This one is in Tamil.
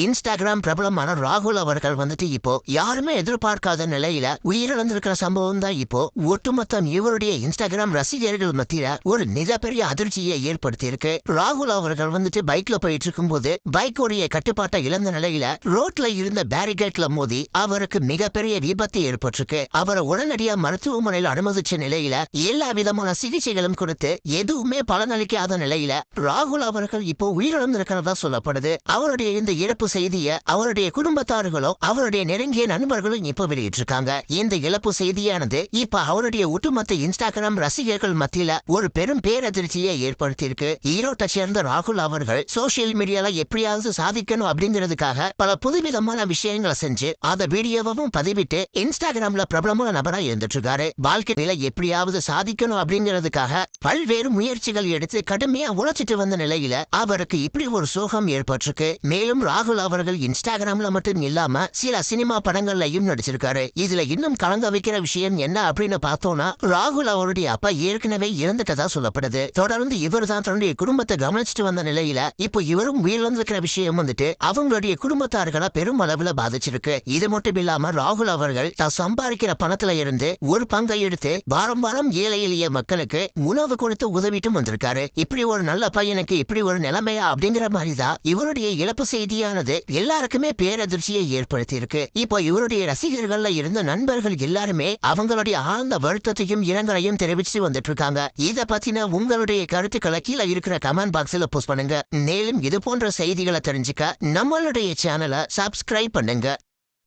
இன்ஸ்டாகிராம் பிரபலமான ராகுல் அவர்கள் வந்துட்டு இப்போ யாருமே எதிர்பார்க்காத நிலையில உயிரிழந்திருக்கிற சம்பவம் தான் இப்போ ஒட்டுமொத்தம் இவருடைய இன்ஸ்டாகிராம் ரசிகர்கள் மத்தியில ஒரு மிகப்பெரிய அதிர்ச்சியை ஏற்படுத்தி இருக்கு. ராகுல் அவர்கள் வந்துட்டு பைக்ல போயிட்டு இருக்கும் போது பைக்கோடைய கட்டுப்பாட்டை இழந்த நிலையில ரோட்ல இருந்த பேரிகேட்ல மோதி அவருக்கு மிகப்பெரிய விபத்து ஏற்பட்டிருக்கு. அவரை உடனடியா மருத்துவமனையில் அனுமதிச்ச நிலையில எல்லா விதமான சிகிச்சைகளும் கொடுத்து எதுவுமே பலனளிக்காத நிலையில ராகுல் அவர்கள் இப்போ உயிரிழந்திருக்கிறதா சொல்லப்படுது. அவருடைய இந்த இழப்பு செய்தியை அவருடைய குடும்பத்தார்களோ அவருடைய நெருங்கிய நண்பர்களும் இப்ப வெளியிட்டிருக்காங்க. இந்த இழப்பு செய்தியானது இப்ப அவருடைய ஒட்டுமொத்த இன்ஸ்டாகிராம் ரசிகர்கள் மத்தியில ஒரு பெரும் பேரதிர்ச்சியை ஏற்படுத்தியிருக்கு. ஈரோட்டை சேர்ந்த ராகுல் அவர்கள் சோசியல் மீடியால எப்படியாவது சாதிக்கணும் அப்படிங்கிறதுக்காக பல புதுவிதமான விஷயங்களை செஞ்சு அந்த வீடியோவும் பதிவிட்டு இன்ஸ்டாகிராம்ல பிரபலமான நபரா இருந்துட்டு இருக்காரு. வாழ்க்கையில எப்படியாவது சாதிக்கணும் அப்படிங்கிறதுக்காக பல்வேறு முயற்சிகள் எடுத்து கடுமையா உழைச்சிட்டு வந்த நிலையில அவருக்கு இப்படி ஒரு சோகம் ஏற்பட்டிருக்கு. மேலும் ராகுல் அவர்கள் இன்ஸ்டாகிராம்ல மட்டும் இல்லாம சில சினிமா படங்கள்லயும் நடிச்சிருக்காரு. இதுல இன்னும் கலங்க வைக்கிற விஷயம் என்ன அப்படின்னு பார்த்தோம்னா ராகுல் அவருடைய அப்பா ஏற்கனவே இறந்துட்டதா சொல்லப்படுது. தொடர்ந்து இவர் தான் தன்னுடைய குடும்பத்தை கவனிச்சுட்டு வந்த நிலையில இப்போ இவரும் உயிரிழந்திருக்கிற விஷயம் வந்துட்டு அவங்களுடைய குடும்பத்தார்களை பெரும் அளவுல பாதிச்சிருக்கு. இது மட்டும் இல்லாம ராகுல் அவர்கள் தான் சம்பாதிக்கிற பணத்துல இருந்து ஒரு பங்கை எடுத்து வாரம் வாரம் ஏழை எளிய மக்களுக்கு உணவு கொடுத்து உதவிட்டும் வந்திருக்காரு. இப்படி ஒரு நல்ல பையனுக்கு இப்படி ஒரு நிலைமையா அப்படிங்கிற மாதிரிதான் இவருடைய இழப்பு செய்தியானது எல்லாருக்குமே பேரதிர்ச்சியை ஏற்படுத்தி இருக்கு. இப்போ இவருடைய ரசிகர்கள்ல இருந்த நண்பர்கள் எல்லாருமே அவங்களுடைய ஆழ்ந்த வருத்தத்தையும் இரங்கலையும் தெரிவிச்சு வந்துட்டு இருக்காங்க. இத பத்தின உங்களுடைய கருத்துக்களை கீழே இருக்கிற கமெண்ட் பாக்ஸ்ல போஸ்ட் பண்ணுங்க. மேலும் இது போன்ற செய்திகளை தெரிஞ்சுக்க நம்மளுடைய சேனலை சப்ஸ்கிரைப் பண்ணுங்க.